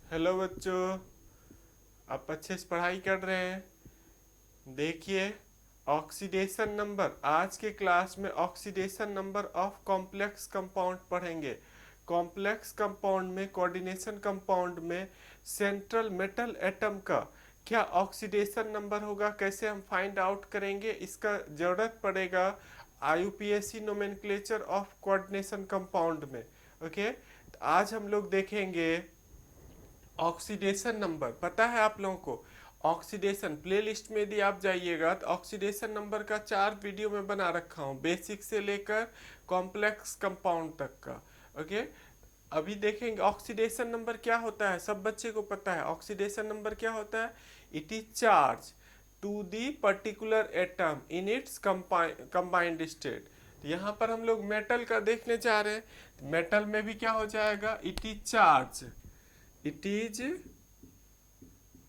Hello बच्चों। आप अच्छे से पढ़ाई कर रहे हैं। देखिए, ऑक्सीडेशन नंबर, आज के क्लास में oxidation number of complex compound पढ़ेंगे। कॉम्प्लेक्स कंपाउंड में, कोऑर्डिनेशन कंपाउंड में सेंट्रल मेटल एटम का क्या ऑक्सीडेशन नंबर होगा, कैसे हम फाइंड आउट करेंगे, इसका जरूरत पड़ेगा IUPAC nomenclature of coordination compound में। ओके, तो आज हम लोग देखेंगे ऑक्सीडेशन नंबर। पता है आप लोगों को ऑक्सीडेशन प्लेलिस्ट में यदि आप जाइएगा तो ऑक्सीडेशन नंबर का 4 वीडियो में बना रखा हूँ, बेसिक से लेकर कॉम्प्लेक्स कंपाउंड तक का। ओके, अभी देखेंगे ऑक्सीडेशन नंबर क्या होता है। सब बच्चे को पता है ऑक्सीडेशन नंबर क्या होता है। It is charge to the particular atom in its combined state. यहाँ पर हम लोग मेटल का देखने जा रहे हैं। मेटल में भी क्या हो जाएगा, it is charge, it is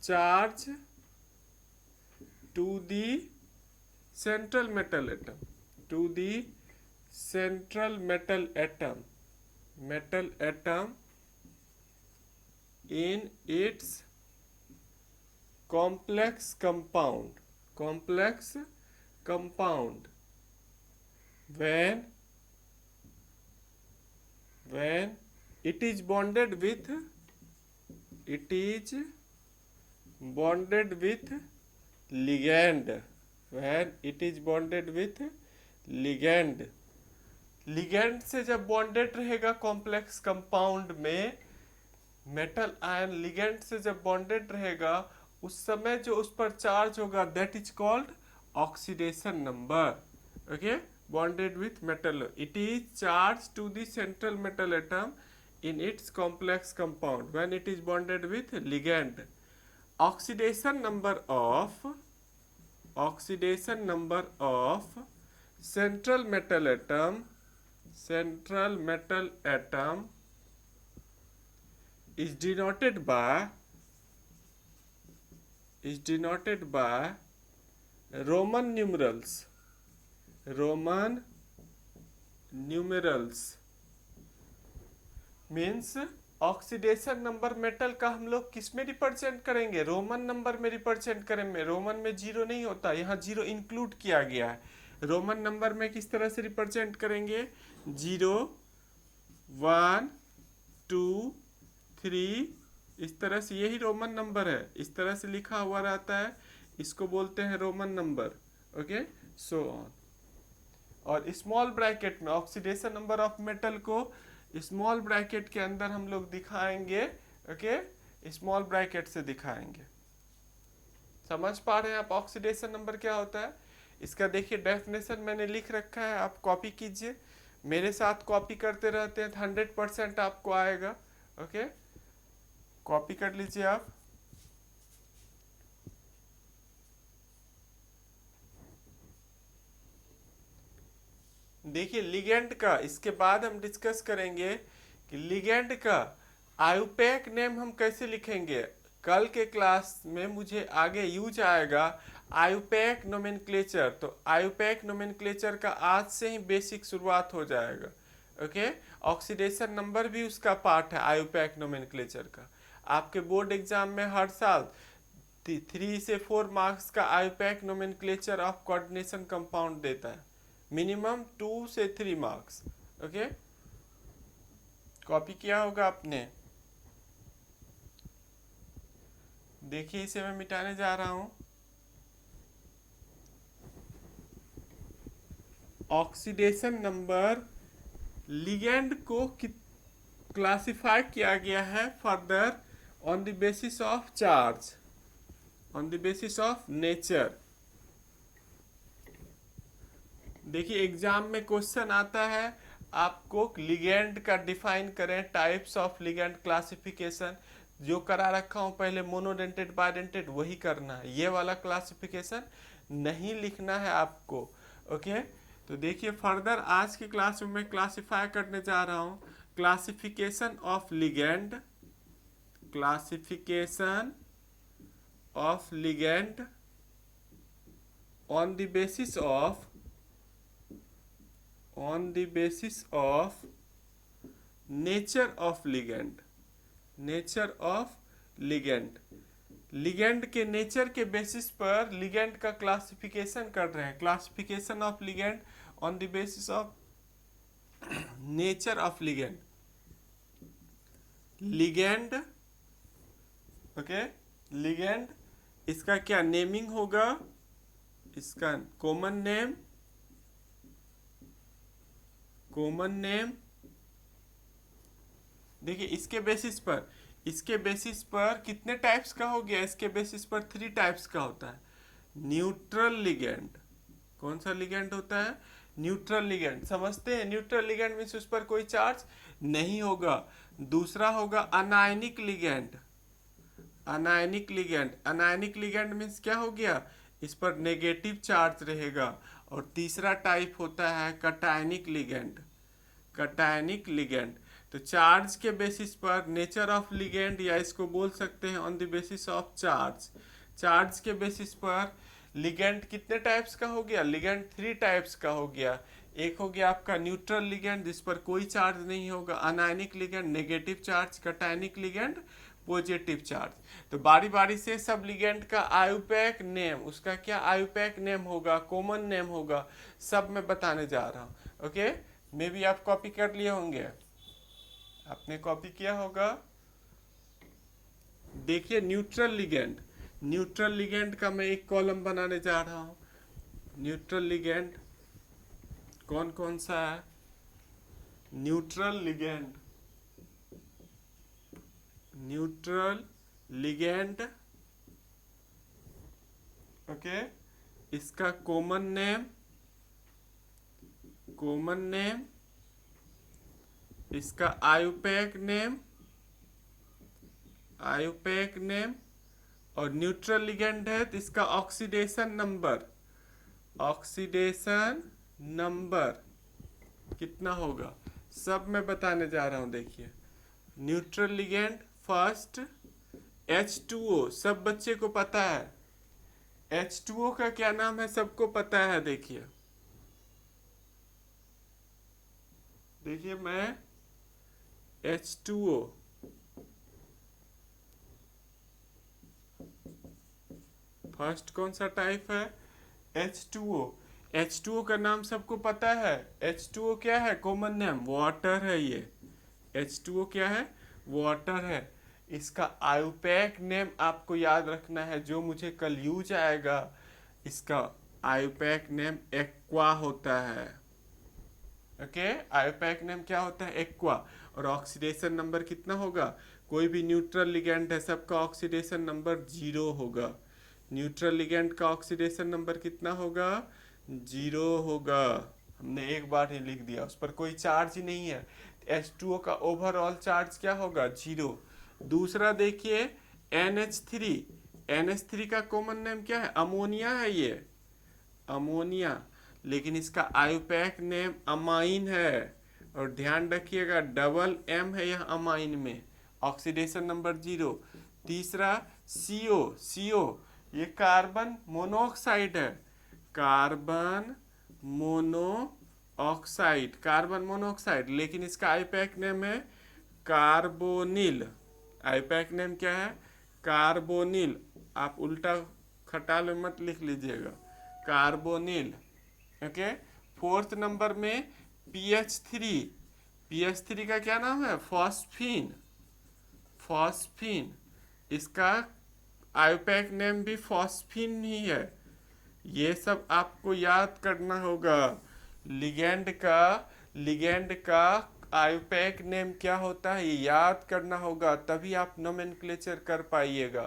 charge to the central metal atom, to the central metal atom in its complex compound when it is bonded with ligand, when it is bonded with ligand। Ligand से जब bonded रहेगा complex compound में, metal ion ligand से जब bonded रहेगा उस समय जो उस पर चार्ज होगा that is called oxidation number. Okay, bonded with metal, it is charge to the central metal atom in its complex compound when it is bonded with ligand। oxidation number of central metal atom is denoted by roman numerals means oxidation number metal का हम लोग किस में represent करेंगे, Roman number में represent करेंगे। Roman में zero नहीं होता, यहाँ जीरो इंक्लूड किया गया है। रोमन नंबर में किस तरह से रिप्रेजेंट करेंगे, 0 1 2 3, इस तरह से, यही रोमन नंबर है, इस तरह से लिखा हुआ रहता है, इसको बोलते हैं Roman number. Okay, so on. और स्मॉल ब्रैकेट में ऑक्सीडेशन नंबर ऑफ मेटल को स्मॉल ब्रैकेट के अंदर हम लोग दिखाएंगे। ओके, स्मॉल ब्रैकेट से दिखाएंगे। समझ पा रहे हैं आप ऑक्सीडेशन नंबर क्या होता है। इसका देखिए डेफिनेशन मैंने लिख रखा है, आप कॉपी कीजिए। मेरे साथ कॉपी करते रहते हैं तो 100% आपको आएगा। ओके, कॉपी कर लीजिए आप। देखिए लिगेंड का, इसके बाद हम डिस्कस करेंगे कि लिगेंड का आयुपैक नेम हम कैसे लिखेंगे। कल के क्लास में मुझे आगे यूज आएगा आयुपैक नोमेनक्लेचर, तो आयुपैक नोमेनक्लेचर का आज से ही बेसिक शुरुआत हो जाएगा। ओके, ऑक्सीडेशन नंबर भी उसका पार्ट है आयुपैक नोमेनक्लेचर का। आपके बोर्ड एग्जाम में हर साल 3 से 4 मार्क्स का IUPAC nomenclature of coordination compound देता है, मिनिमम 2 से 3 मार्क्स। ओके, कॉपी किया होगा आपने। देखिए इसे मैं मिटाने जा रहा हूं। ऑक्सीडेशन नंबर लिगेंड को क्लासिफाई किया गया है further on the basis of charge, on the basis of nature. देखिए एग्जाम में क्वेश्चन आता है आपको लिगेंड का डिफाइन करें, टाइप्स ऑफ लिगेंड क्लासिफिकेशन। जो करा रखा हूं पहले मोनोडेंटेड बाइडेंटेड वही करना है, ये वाला क्लासिफिकेशन नहीं लिखना है आपको। ओके, तो देखिए फर्दर आज की क्लास में मैं क्लासिफाई करने जा रहा हूं classification of ligand, classification of ligand on the basis of nature of ligand, nature of ligand. Ligand के नेचर के बेसिस पर लिगेंड का क्लासिफिकेशन कर रहे हैं। Classification of ligand on the basis of nature of ligand. Ligand, okay, ligand, इसका क्या naming होगा, इसका कॉमन नेम, कॉमन नेम। देखिए इसके बेसिस पर कितने टाइप्स का हो गया, इसके बेसिस पर 3 टाइप्स का होता है। न्यूट्रल लिगेंड, कौन सा लिगेंड होता है, न्यूट्रल लिगेंड, समझते हैं। न्यूट्रल लिगेंड मीन्स उस पर कोई चार्ज नहीं होगा। दूसरा होगा anionic ligand. Anionic ligand, anionic ligand means क्या हो गया, इस पर नेगेटिव चार्ज रहेगा। और तीसरा टाइप होता है कटायनिक लिगेंड। कटायनिक लिगेंड, तो चार्ज के बेसिस पर नेचर ऑफ लिगेंड, या इसको बोल सकते हैं on the basis of charge. Charge के बेसिस पर लिगेंड कितने टाइप्स का हो गया, लिगेंड 3 टाइप्स का हो गया। एक हो गया आपका न्यूट्रल लिगेंड जिस पर कोई चार्ज नहीं होगा, anionic ligand negative charge, cationic ligand positive charge. तो बारी बारी से सब लिगेंड का आयुपैक नेम, उसका क्या आयुपैक नेम होगा, कॉमन नेम होगा, सब मैं बताने जा रहा हूँ। ओके, मे भी आप कॉपी कर लिए होंगे, आपने कॉपी किया होगा। देखिए न्यूट्रल लिगेंड, न्यूट्रल लिगेंड का मैं एक कॉलम बनाने जा रहा हूं। न्यूट्रल लिगेंड कौन कौन सा है, neutral ligand, neutral ligand, okay, इसका कॉमन नेम, कॉमन नेम, इसका आयुपैक नेम, आयुपैक नेम, और न्यूट्रल लिगेंड है तो इसका ऑक्सीडेशन नंबर, ऑक्सीडेशन नंबर कितना होगा, सब मैं बताने जा रहा हूं। देखिए न्यूट्रल लिगेंड फर्स्ट H2O, सब बच्चे को पता है। H2O का क्या नाम है, सबको पता है। देखिए देखिए मैं H2O, फर्स्ट कौन सा टाइप है, H2O। H2O का नाम सबको पता है। H2O क्या है, कॉमन नेम वाटर है। ये H2O क्या है, वाटर है। इसका आयुपैक नेम आपको याद रखना है, जो मुझे कल यूज आएगा। इसका आयुपैक नेम एक्वा होता है। ओके, आयुपैक नेम क्या होता है, एक्वा। और ऑक्सीडेशन नंबर कितना होगा, कोई भी न्यूट्रल लिगेंड है सबका ऑक्सीडेशन नंबर 0 होगा। न्यूट्रल लिगेंड का ऑक्सीडेशन नंबर कितना होगा, 0 होगा। हमने एक बार ही लिख दिया, उस पर कोई चार्ज ही नहीं है। H2O का ओवरऑल चार्ज क्या होगा, 0। दूसरा देखिए NH3, NH3 का कॉमन नेम क्या है, अमोनिया है। ये अमोनिया, लेकिन इसका आयुपैक नेम अमाइन है। और ध्यान रखिएगा डबल M है यह अमाइन में, ऑक्सीडेशन नंबर 0। तीसरा CO, CO ये कार्बन मोनोऑक्साइड है, कार्बन मोनोऑक्साइड, कार्बन मोनोऑक्साइड, लेकिन इसका आयुपैक नेम है कार्बोनिल। आयुपैक नेम क्या है, कार्बोनिल। आप उल्टा खटाल में मत लिख लीजिएगा, कार्बोनिल। ओके, फोर्थ नंबर में PH3, PH3 का क्या नाम है, फॉस्फीन, फॉस्फीन। इसका आयुपैक नेम भी फॉस्फीन ही है। ये सब आपको याद करना होगा। लिगेंड का आयुपैक नेम क्या होता है, ये याद करना होगा, तभी आप नोमेनक्लेचर कर पाइएगा।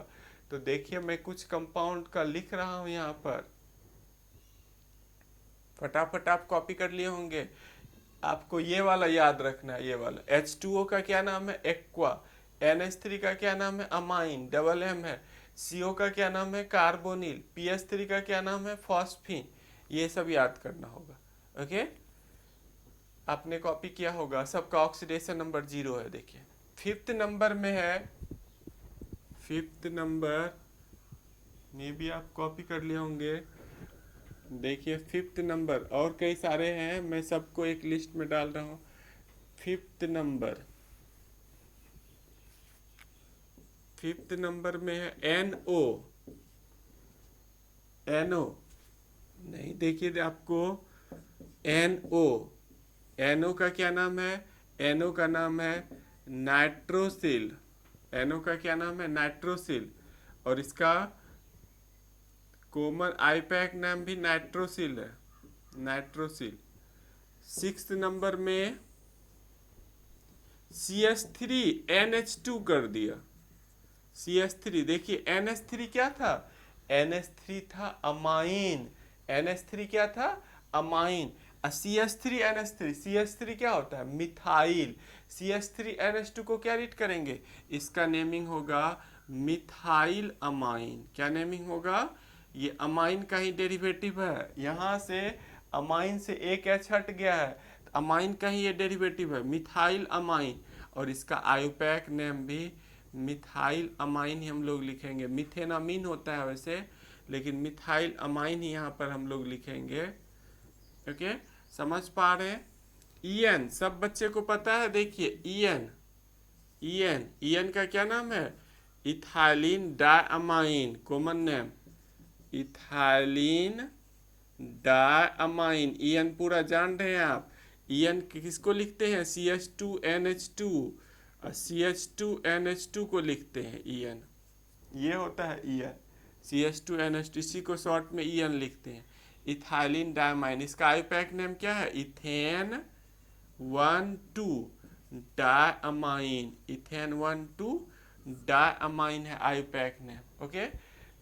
तो देखिए मैं कुछ कंपाउंड का लिख रहा हूं यहाँ पर, फटाफट आप कॉपी कर लिए होंगे। आपको ये वाला याद रखना है, ये वाला। H2O का क्या नाम है, एक्वा। NH3 का क्या नाम है, अमाइन, डबल M है। CO का क्या नाम है, कार्बोनिल। PH3 का क्या नाम है, फॉस्फीन। ये सब याद करना होगा। ओके, आपने कॉपी किया होगा, सबका ऑक्सीडेशन नंबर 0 है। देखिए फिफ्थ नंबर में है, फिफ्थ नंबर में भी आप कॉपी कर लिए होंगे। देखिए फिफ्थ नंबर, और कई सारे हैं, मैं सबको एक लिस्ट में डाल रहा हूँ। फिफ्थ नंबर, 5th नंबर में है NO। NO नहीं, देखिए आपको NO, NO का क्या नाम है? NO का नाम है नाइट्रोसिल। NO का क्या नाम है? नाइट्रोसिल। और इसका कॉमन आईपैक नाम भी नाइट्रोसिल है, नाइट्रोसिल। 6th नंबर में CH3NH2 कर दिया। CH3, देखिए NH3 क्या था? NH3 था अमाइन। NH3 क्या था? अमाइन। CH3NH3, CH3 क्या होता है? मिथाइल। CH3NH2 को क्या रीड करेंगे? इसका नेमिंग होगा मिथाइल अमाइन। क्या नेमिंग होगा? ये अमाइन का ही डेरिवेटिव है, यहाँ से अमाइन से एक एच हट गया है, अमाइन का ही ये डेरिवेटिव है, मिथाइल अमाइन। और इसका आयुपैक नेम भी मिथाइल अमाइन ही हम लोग लिखेंगे। मिथेन अमीन होता है वैसे, लेकिन मिथाइल अमाइन ही यहाँ पर हम लोग लिखेंगे। ओके, समझ पा रहे हैं? ईएन सब बच्चे को पता है। देखिए ईएन, ईएन का क्या नाम है? Ethylene diamine, common name ethylene diamine. EN पूरा जान रहे हैं आप? ईएन किसको लिखते हैं? CH2NH2, CH2NH2 को लिखते हैं ईएन। ये होता है ईएन, CH2NH2, इसी को शॉर्ट में ईएन लिखते हैं। इथाइलिन डायमाइन, इसका आईपैक नेम क्या है? Ethane 1,2 diamine. इथेन 1,2 डायअमाइन है आईपैक नेम। ओके,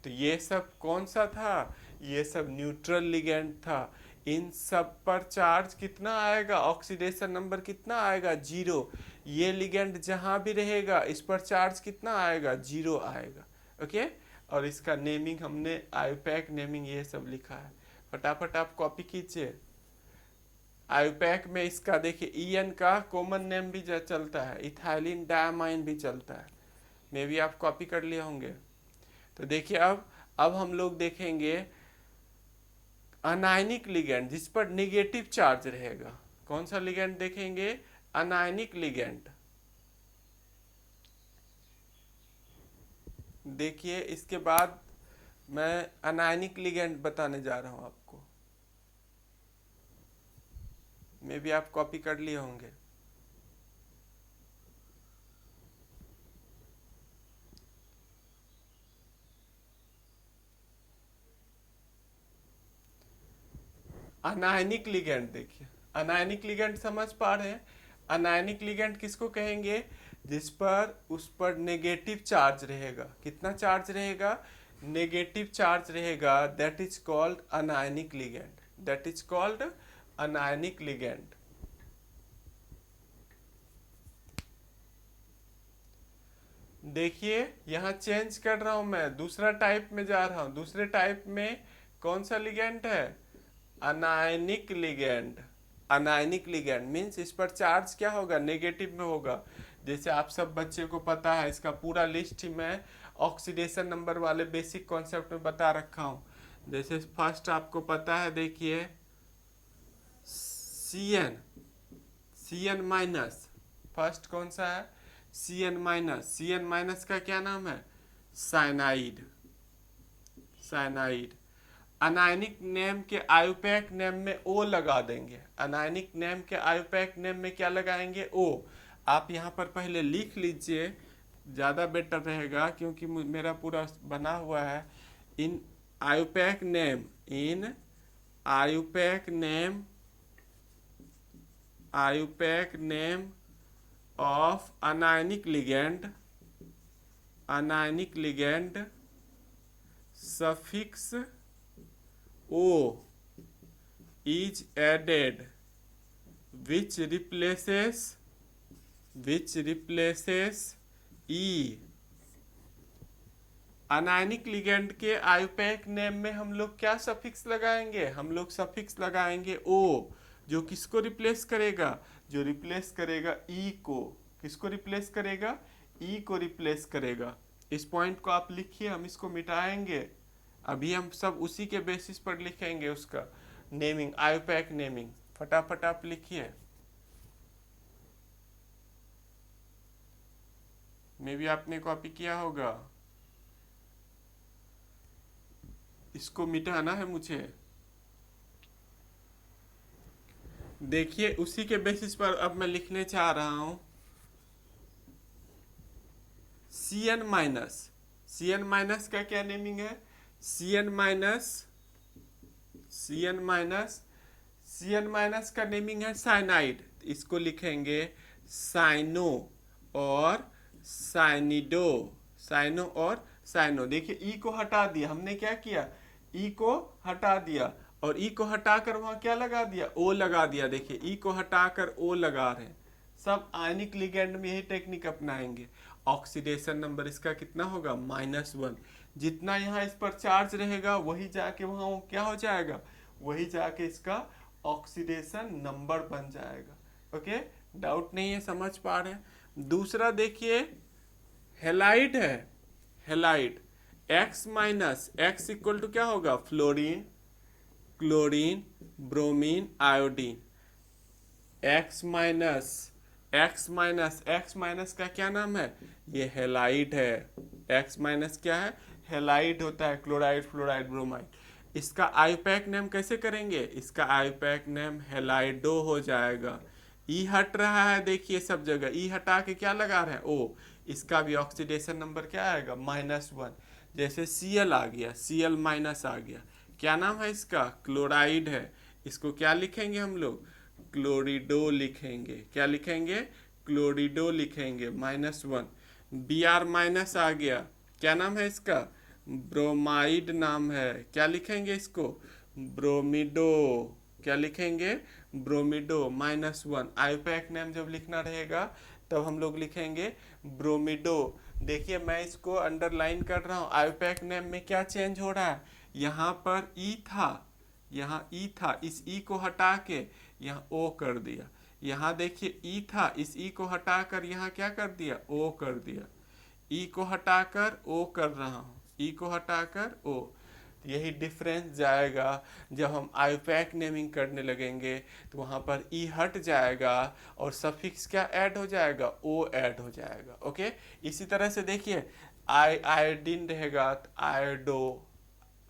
तो ये सब कौन सा था? ये सब न्यूट्रल लिगेंड था। इन सब पर चार्ज कितना आएगा? ऑक्सीडेशन नंबर कितना आएगा? 0। ये लिगेंड जहां भी रहेगा इस पर चार्ज कितना आएगा? 0 आएगा। ओके, और इसका नेमिंग हमने आईपैक नेमिंग ये सब लिखा है। फटाफट आप कॉपी कीजिए। आईपैक में इसका देखिए ईएन का कॉमन नेम भी चलता है, इथाइलिन डायमाइन भी चलता है। मे भी आप कॉपी कर लिए होंगे। तो देखिए अब हम लोग देखेंगे अनायनिक लिगेंड जिस पर नेगेटिव चार्ज रहेगा। कौन सा लिगेंड देखेंगे? Anionic ligand. देखिए इसके बाद मैं अनायनिक लिगेंड बताने जा रहा हूं आपको। मे भी आप कॉपी कर लिए होंगे। अनायनिक लिगेंड देखिए, अनायनिक लिगेंड समझ पा रहे हैं? अनायनिक लिगेंड किसको कहेंगे? जिस पर उस पर नेगेटिव चार्ज रहेगा। कितना चार्ज रहेगा? नेगेटिव चार्ज रहेगा। That is called anionic ligand, that is called anionic ligand. देखिए यहाँ चेंज कर रहा हूं मैं, दूसरा टाइप में जा रहा हूं। दूसरे टाइप में कौन सा लिगेंड है? Anionic ligand. Anionic ligand means इस पर चार्ज क्या होगा? नेगेटिव में होगा। जैसे आप सब बच्चे को पता है, इसका पूरा लिस्ट ही मैं ऑक्सीडेशन नंबर वाले बेसिक कॉन्सेप्ट में बता रखा हूं। जैसे फर्स्ट आपको पता है, देखिए CN माइनस, फर्स्ट कौन सा है? CN minus. CN माइनस का क्या नाम है? Cyanide, cyanide. अनायनिक नेम के आयुपैक नेम में O लगा देंगे। अनायनिक नेम के आयुपैक नेम में क्या लगाएंगे? O। आप यहाँ पर पहले लिख लीजिए, ज़्यादा बेटर रहेगा, क्योंकि मेरा पूरा बना हुआ है। In IUPAC name, in IUPAC name, IUPAC name of anionic ligand, anionic ligand suffix O is added which replaces E। Anionic ligand के आयुपैक नेम में हम लोग क्या सफिक्स लगाएंगे? हम लोग सफिक्स लगाएंगे O, जो किसको रिप्लेस करेगा? जो रिप्लेस करेगा E को। किसको रिप्लेस करेगा? E को रिप्लेस करेगा। इस पॉइंट को आप लिखिए, हम इसको मिटाएंगे। अभी हम सब उसी के बेसिस पर लिखेंगे उसका नेमिंग, आयुपैक नेमिंग। फटाफट आप लिखिए। मे भी आपने कॉपी किया होगा। इसको मिटाना है मुझे। देखिए उसी के बेसिस पर अब मैं लिखने चाह रहा हूं Cn माइनस। Cn माइनस का क्या नेमिंग है? Cn minus Cn minus Cn minus का नेमिंग है साइनाइड। इसको लिखेंगे साइनो और साइनिडो। साइनो और साइनो। देखिए ई को हटा दिया हमने, क्या किया? ई को हटा दिया और ई को हटाकर वहां क्या लगा दिया? ओ लगा दिया। देखिए ई को हटाकर ओ लगा रहे हैं। सब आयनिक लिगेंड में यही टेक्निक अपनाएंगे। ऑक्सीडेशन नंबर इसका कितना होगा? -1। जितना यहाँ इस पर चार्ज रहेगा वही जाके वहां क्या हो जाएगा? वही जाके इसका ऑक्सीडेशन नंबर बन जाएगा। ओके, डाउट नहीं है, समझ पा रहे हैं? दूसरा देखिए हेलाइड है। Halide X minus X equal to क्या होगा? Fluorine, chlorine, bromine, iodine. X minus X minus का क्या नाम है? ये हेलाइड है। X माइनस क्या है? हेलाइड होता है। Chloride, fluoride, bromide. इसका आईपैक नेम कैसे करेंगे? इसका आईपैक नेम हेलाइडो हो जाएगा। ई हट रहा है, देखिए सब जगह ई हटा के क्या लगा रहे हैं? ओ। इसका भी ऑक्सीडेशन नंबर क्या आएगा? -1। जैसे Cl आ गया, Cl माइनस आ गया। क्या नाम है इसका? क्लोराइड है। इसको क्या लिखेंगे हम लोग? क्लोरिडो लिखेंगे। क्या लिखेंगे? क्लोरिडो लिखेंगे। -1। Br माइनस आ गया। क्या नाम है इसका? ब्रोमाइड नाम है। क्या लिखेंगे इसको? ब्रोमिडो। क्या लिखेंगे? ब्रोमिडो। -1। आईपैक नेम जब लिखना रहेगा तब हम लोग लिखेंगे ब्रोमिडो। देखिए मैं इसको अंडरलाइन कर रहा हूँ। आईपैक नेम में क्या चेंज हो रहा है? यहाँ पर ई था, यहाँ ई था, इस ई को हटा के यहाँ ओ कर दिया। यहाँ देखिए ई था, इस ई को हटाकर यहाँ क्या कर दिया? ओ कर दिया। ई को हटाकर ओ कर रहा हूँ, ई को हटाकर ओ। यही डिफरेंस जाएगा जब हम आईपैक नेमिंग करने लगेंगे तो वहाँ पर ई हट जाएगा और सफिक्स क्या ऐड हो जाएगा? ओ ऐड हो जाएगा। ओके, इसी तरह से देखिए आयोडीन रहेगा तो आयोडो,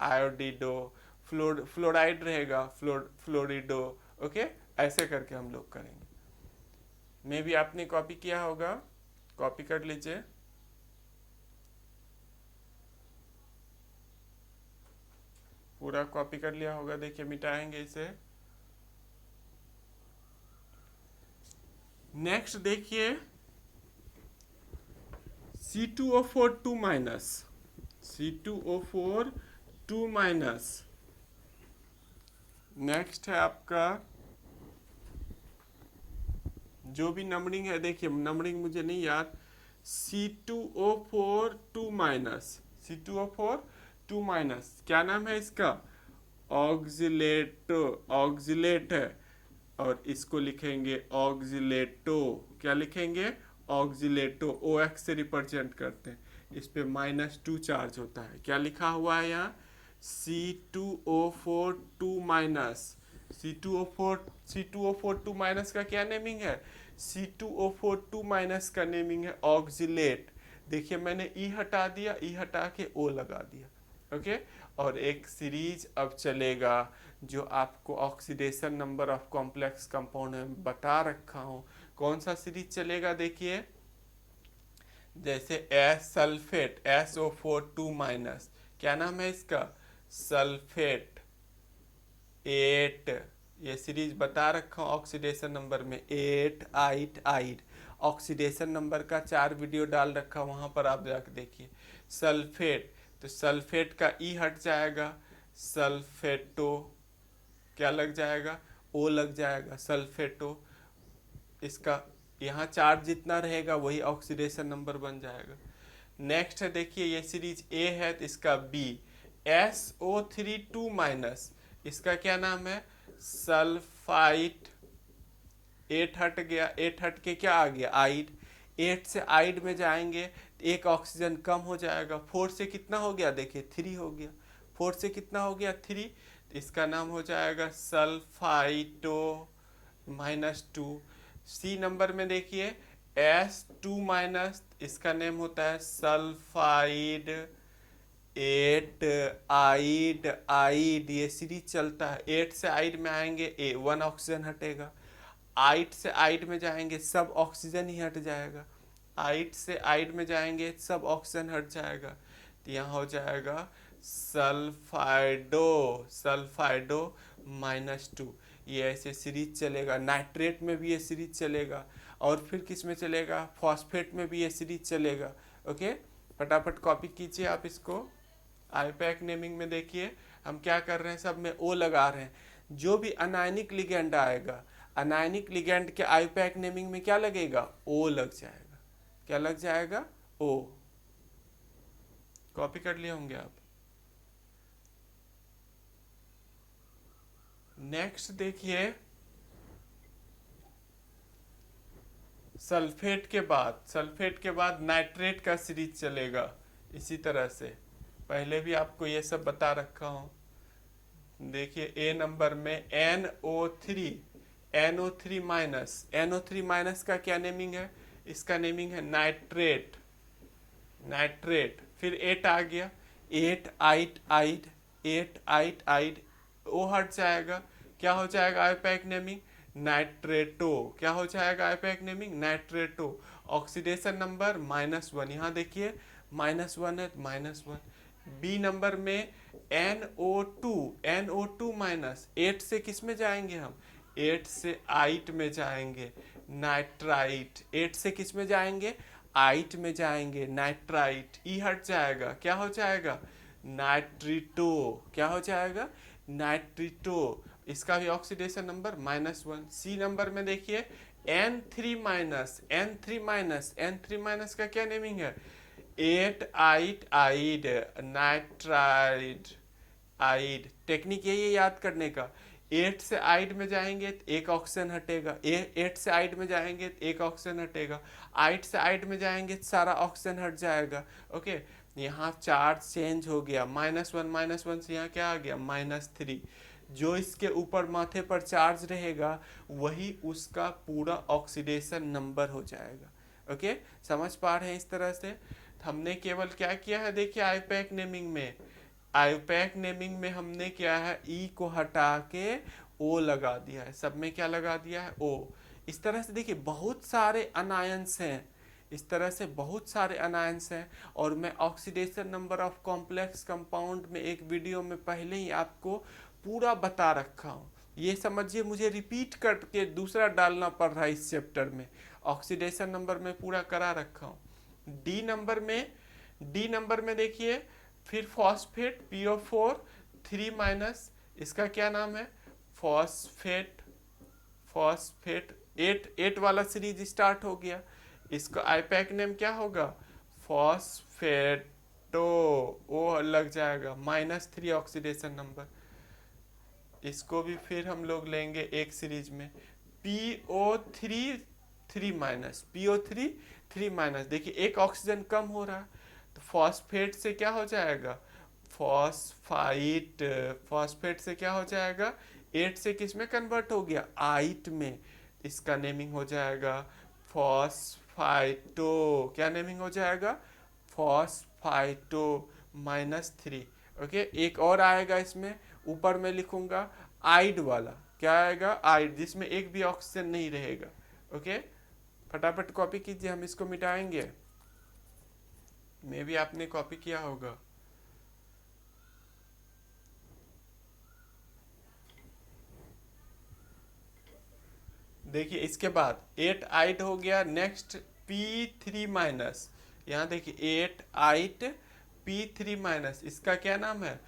आयोडिडो। फ्लोराइड रहेगा फ्लोरिडो। ओके, ऐसे करके हम लोग करेंगे। मे भी आपने कॉपी किया होगा, कॉपी कर लीजिए। पूरा कॉपी कर लिया होगा। देखिए मिटाएंगे इसे। नेक्स्ट देखिए C2O4 2 minus, C2O4 2 minus. Next है आपका जो भी नंबरिंग है, देखिए नंबरिंग मुझे नहीं याद। C2O4 2 minus, C2O4 2 minus. क्या नाम है इसका? ऑक्सिलेटो, ऑक्सिलेट है और इसको लिखेंगे ऑक्सिलेटो। क्या लिखेंगे? ऑक्सिलेटो। OX से रिप्रेजेंट करते हैं। इस पे -2 चार्ज होता है। क्या लिखा हुआ है यहाँ? C2O4 2 minus. C2O4 2 माइनस का क्या नेमिंग है? C2O4 2 माइनस का नेमिंग है ऑक्सिलेट। देखिए मैंने ई हटा दिया, ई हटा के ओ लगा दिया। ओके, और एक सीरीज अब चलेगा जो आपको oxidation number of complex compound में बता रखा हूँ। कौन सा सीरीज चलेगा? देखिए जैसे एस सल्फेट, SO4 2 माइनस। क्या नाम है इसका? सल्फेट 8। ये सीरीज बता रखा हूँ ऑक्सीडेशन नंबर में 8 8 8। ऑक्सीडेशन नंबर का 4 वीडियो डाल रखा, वहां पर आप जाकर देखिए। सल्फेट, तो सल्फेट का ई हट जाएगा, सल्फेटो। क्या लग जाएगा? ओ लग जाएगा, सल्फेटो। इसका यहाँ चार्ज जितना रहेगा वही ऑक्सीडेशन नंबर बन जाएगा। नेक्स्ट है देखिए ये सीरीज ए है तो इसका बी, SO3 2 माइनस। इसका क्या नाम है? सल्फाइट। 8 हट गया, 8 हट के क्या आ गया? आइड। 8 से आइड में जाएंगे तो एक ऑक्सीजन कम हो जाएगा। 4 से कितना हो गया? देखिए 3 हो गया। 4 से कितना हो गया? 3। तो इसका नाम हो जाएगा सल्फाइटो -2। सी नंबर में देखिए S2 माइनस, इसका नेम होता है सल्फाइड, 8 आइड, आइड, ये सीरीज चलता है। 8 से आइड में आएंगे 1 ऑक्सीजन हटेगा, आइड से आइड में जाएंगे सब ऑक्सीजन ही हट जाएगा, आइड से आइड में जाएंगे सब ऑक्सीजन हट जाएगा, तो यहाँ हो जाएगा सल्फाइडो, सल्फाइडो -2। ये ऐसे सीरीज चलेगा। नाइट्रेट में भी ये सीरीज चलेगा, और फिर किस में चलेगा, फॉस्फेट में भी ये सीरीज चलेगा। ओके, फटाफट कॉपी कीजिए आप इसको। आईपैक नेमिंग में देखिए हम क्या कर रहे हैं, सब में ओ लगा रहे हैं। जो भी अनायनिक लिगेंड आएगा, अनायनिक लिगेंड के आईपैक नेमिंग में क्या लगेगा, ओ लग जाएगा। क्या लग जाएगा, ओ। कॉपी कर लिए होंगे आप। नेक्स्ट देखिए, सल्फेट के बाद नाइट्रेट का सीरीज चलेगा इसी तरह से। पहले भी आपको ये सब बता रखा हूँ। देखिए ए नंबर में NO3, NO3 minus, NO3 minus का क्या नेमिंग है, इसका नेमिंग है नाइट्रेट, नाइट्रेट। फिर 8 आ गया, 8 आइट आइड, 8 आइट आइड, ओ हट जाएगा, क्या हो जाएगा आईपैक नेमिंग, नाइट्रेटो। क्या हो जाएगा आईपैक नेमिंग, नाइट्रेटो। ऑक्सीडेशन नंबर -1, यहाँ देखिए -1 है, -1। बी नंबर में NO2, NO2 माइनस, 8 से किस में जाएंगे हम, 8 से आइट में जाएंगे, नाइट्राइट। 8 से किस में जाएंगे, आइट में जाएंगे, नाइट्राइट। ई हट जाएगा, क्या हो जाएगा, नाइट्रिटो। क्या हो जाएगा, नाइट्रिटो। इसका भी ऑक्सीडेशन नंबर -1। सी नंबर में देखिए N3 minus, N3 minus, N3 minus का क्या नेमिंग है, 8 आइट आइड, नाइट्राइड आइड। टेक्निक यही है याद करने का, 8 से आइड में जाएंगे तो एक ऑक्सीजन हटेगा, 8 से आइड में जाएंगे तो एक ऑक्सीजन हटेगा, आइड से आइड में जाएंगे तो सारा ऑक्सीजन हट जाएगा। ओके, यहाँ चार्ज चेंज हो गया, -1 से यहाँ क्या आ गया, -3। जो इसके ऊपर माथे पर चार्ज रहेगा वही उसका पूरा ऑक्सीडेशन नंबर हो जाएगा। ओके, समझ पा रहे हैं इस तरह से। हमने केवल क्या किया है, देखिए आईपैक नेमिंग में, आईपैक नेमिंग में हमने क्या है, ई को हटा के ओ लगा दिया है, सब में क्या लगा दिया है, ओ। इस तरह से देखिए बहुत सारे अनायंस हैं, इस तरह से बहुत सारे अनायंस हैं। और मैं oxidation number of complex compound में एक वीडियो में पहले ही आपको पूरा बता रखा हूँ। ये समझिए मुझे रिपीट करके दूसरा डालना पड़ रहा है इस चैप्टर में। ऑक्सीडेशन नंबर में पूरा करा रखा हूँ। डी नंबर में देखिए फिर फॉस्फेट PO4 3 माइनस, इसका क्या नाम है, फॉस्फेट, 8 वाला सीरीज स्टार्ट हो गया। इसका आईपैक नेम क्या होगा, फॉस्फेटो, वो लग जाएगा, -3 ऑक्सीडेशन नंबर। इसको भी फिर हम लोग लेंगे एक सीरीज में, PO3 3 माइनस, PO3 3 माइनस। देखिए एक ऑक्सीजन कम हो रहा है तो फॉस्फेट से क्या हो जाएगा, फॉस्फाइट, फॉस्फेट से क्या हो जाएगा, 8 से किस में कन्वर्ट हो गया, आइट में। इसका नेमिंग हो जाएगा फॉस्फाइटो। क्या नेमिंग हो जाएगा, फॉस्फाइटो -3। ओके, एक और आएगा इसमें, ऊपर में लिखूंगा आइड वाला, क्या आएगा, आइड, जिसमें एक भी ऑक्सीजन नहीं रहेगा। ओके, फटाफट कॉपी कीजिए, हम इसको मिटाएंगे। मे भी आपने कॉपी किया होगा। देखिए इसके बाद 8 आइट हो गया। नेक्स्ट P3 माइनस, यहाँ देखिए 8 आइट P3 माइनस, इसका क्या नाम है,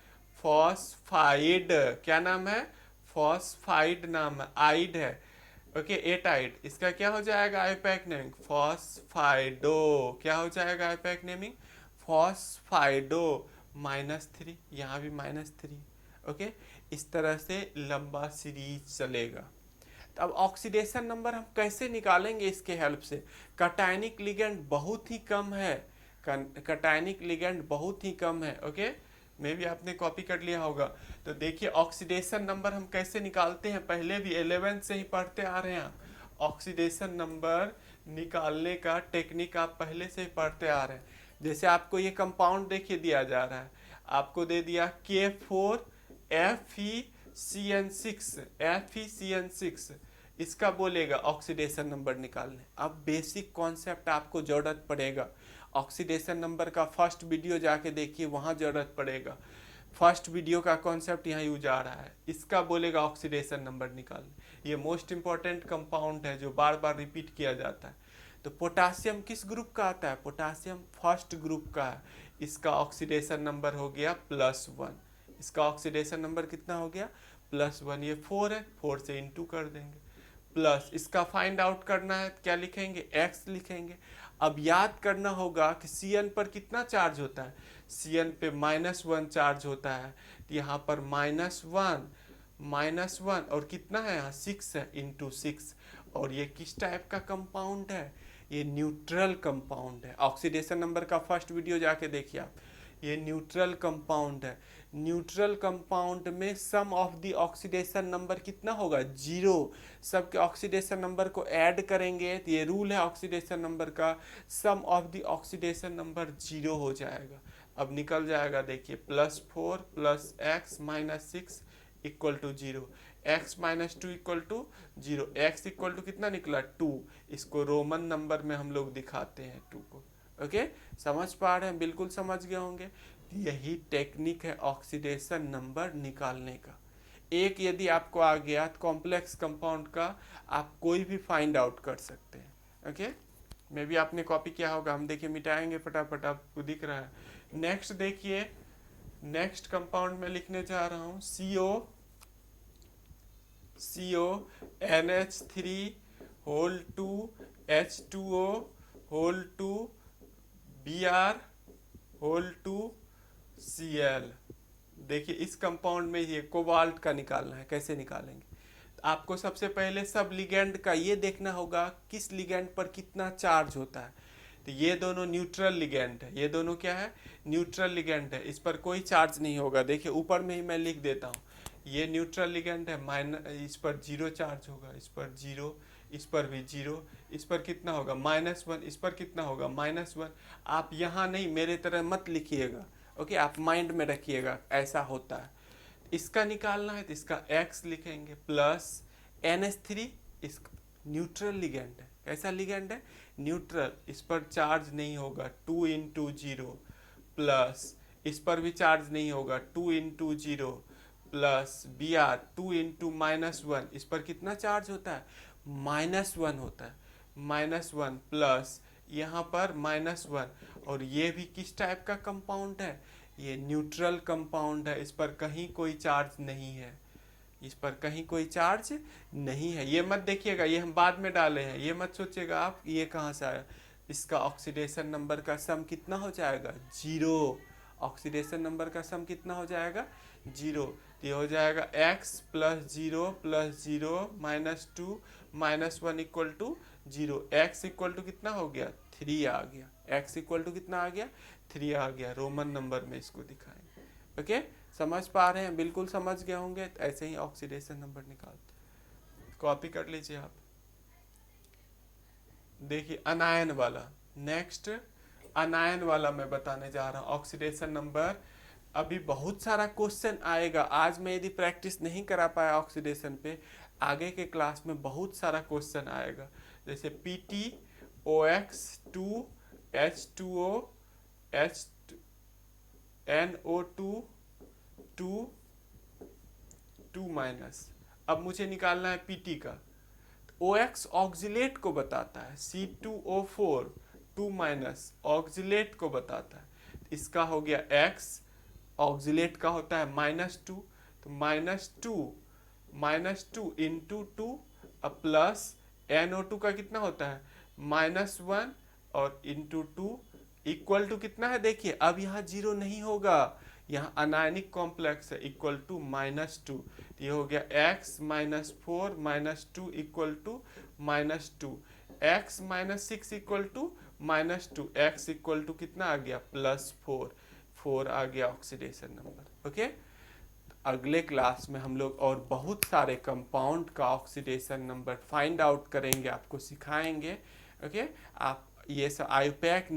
फॉस्फाइड। क्या नाम है, फॉस्फाइड नाम है, आइड है। ओके, 8 आइड, इसका क्या हो जाएगा आईपैक नेमिंग, फॉस्फाइडो। क्या हो जाएगा आईपैक नेमिंग, फॉस्फाइडो -3, यहाँ भी -3। ओके, इस तरह से लंबा सीरीज चलेगा। तो अब ऑक्सीडेशन नंबर हम कैसे निकालेंगे इसके हेल्प से। कटायनिक लिगेंड बहुत ही कम है, कटायनिक लिगेंड बहुत ही कम है। ओके, मे भी आपने कॉपी कर लिया होगा। तो देखिए ऑक्सीडेशन नंबर हम कैसे निकालते हैं, पहले भी 11 से ही पढ़ते आ रहे हैं। ऑक्सीडेशन नंबर निकालने का टेक्निक आप पहले से ही पढ़ते आ रहे हैं। जैसे आपको ये कंपाउंड देखिए दिया जा रहा है, आपको दे दिया K4FeCN6 इसका बोलेगा ऑक्सीडेशन नंबर निकालने। अब बेसिक कॉन्सेप्ट आपको जरूरत पड़ेगा, ऑक्सीडेशन नंबर का फर्स्ट वीडियो जाके देखिए, वहाँ जरूरत पड़ेगा। फर्स्ट वीडियो का कॉन्सेप्ट यहाँ यूज आ रहा है, इसका बोलेगा ऑक्सीडेशन नंबर निकालने। ये मोस्ट इंपॉर्टेंट कंपाउंड है जो बार बार रिपीट किया जाता है। तो पोटासियम किस ग्रुप का आता है? पोटासियम फर्स्ट ग्रुप का है, इसका ऑक्सीडेशन नंबर हो गया +1। इसका ऑक्सीडेशन नंबर कितना हो गया? +1। ये 4 है, 4 से इंटू कर देंगे, प्लस इसका फाइंड आउट करना है, क्या लिखेंगे? x लिखेंगे। अब याद करना होगा कि Cn पर कितना चार्ज होता है? Cn पे -1 चार्ज होता है, तो यहाँ पर -1 और कितना है यहाँ? 6 है, इंटू 6। और ये किस टाइप का कंपाउंड है? ये न्यूट्रल कंपाउंड है। ऑक्सीडेशन नंबर का फर्स्ट वीडियो जाके देखिए आप, ये न्यूट्रल कंपाउंड है। न्यूट्रल कंपाउंड में सम ऑफ द ऑक्सीडेशन नंबर कितना होगा? 0। सबके ऑक्सीडेशन नंबर को ऐड करेंगे तो ये रूल है ऑक्सीडेशन नंबर का, सम ऑफ द ऑक्सीडेशन नंबर 0 हो जाएगा। अब निकल जाएगा, देखिए +4 + x - 6 = 0, x - 2 = 0, x = कितना निकला? 2। इसको रोमन नंबर में हम लोग दिखाते हैं 2 को। ओके, समझ पा रहे हैं? बिल्कुल समझ गए होंगे। यही टेक्निक है ऑक्सीडेशन नंबर निकालने का। एक यदि आपको आ गया तो कॉम्प्लेक्स कंपाउंड का आप कोई भी फाइंड आउट कर सकते हैं। ओके, मे भी आपने कॉपी किया होगा, हम देखिए मिटाएंगे फटाफट, आपको दिख रहा है। नेक्स्ट देखिए, नेक्स्ट कंपाउंड में लिखने जा रहा हूँ CONH3 Br2Cl। देखिए इस कंपाउंड में ये कोबाल्ट का निकालना है, कैसे निकालेंगे? तो आपको सबसे पहले सब लिगेंड का ये देखना होगा किस लिगेंड पर कितना चार्ज होता है। तो ये दोनों न्यूट्रल लिगेंड है, ये दोनों क्या है? न्यूट्रल लिगेंड है, इस पर कोई चार्ज नहीं होगा। देखिए ऊपर में ही मैं लिख देता हूँ, ये न्यूट्रल लिगेंड है, इस पर 0 चार्ज होगा, इस पर 0, इस पर भी 0, इस पर कितना होगा? -1, इस पर कितना होगा? -1। आप यहाँ नहीं, मेरे तरह मत लिखिएगा, ओके, आप माइंड में रखिएगा, ऐसा होता है। इसका निकालना है तो इसका x लिखेंगे, प्लस NH3, इस न्यूट्रल लिगेंड है। कैसा लिगेंड है? न्यूट्रल, इस पर चार्ज नहीं होगा, 2 × 0, प्लस इस पर भी चार्ज नहीं होगा, 2 × 0, प्लस Br 2 × -1, इस पर कितना चार्ज होता है? -1 होता है, -1, प्लस यहाँ पर -1। और ये भी किस टाइप का कंपाउंड है? ये न्यूट्रल कंपाउंड है, इस पर कहीं कोई चार्ज नहीं है, इस पर कहीं कोई चार्ज नहीं है। ये मत देखिएगा, ये हम बाद में डाले हैं, ये मत सोचिएगा आप ये कहाँ से आया। इसका ऑक्सीडेशन नंबर का सम कितना हो जाएगा? 0। ऑक्सीडेशन नंबर का सम कितना हो जाएगा? 0। तो ये हो जाएगा x + 0 + 0 - 2 - 1 = 0। x = कितना हो गया? 3 आ गया। x = कितना आ गया? 3 आ गया। रोमन नंबर में इसको दिखाएंगे। ओके, समझ पा रहे हैं? बिल्कुल समझ गए होंगे। तो ऐसे ही ऑक्सीडेशन नंबर निकालते, कॉपी कर लीजिए आप। देखिए अनायन वाला, नेक्स्ट अनायन वाला मैं बताने जा रहा हूँ ऑक्सीडेशन नंबर। अभी बहुत सारा क्वेश्चन आएगा, आज मैं यदि प्रैक्टिस नहीं करा पाया ऑक्सीडेशन पे, आगे के क्लास में बहुत सारा क्वेश्चन आएगा। जैसे PTOX2 H2O NO2 2 अब मुझे निकालना है PT का। OX ऑक्जिलेट को बताता है, C2O4 2 ऑक्जिलेट को बताता है। इसका हो गया X, ऑक्जिलेट का होता है -2, तो -2 × 2 प्लस NO2 का कितना होता है? -1 और × 2 इक्वल टू कितना है? देखिए अब यहाँ 0 नहीं होगा, यहाँ अनायनिक कॉम्प्लेक्स है, इक्वल टू -2। ये हो गया x - 4 - 2 = -2, x - 6 = -2, x = कितना आ गया? +4 आ गया ऑक्सीडेशन नंबर। ओके, अगले क्लास में हम लोग और बहुत सारे कंपाउंड का ऑक्सीडेशन नंबर फाइंड आउट करेंगे, आपको सिखाएंगे। ओके, आप ये सब आयुपैक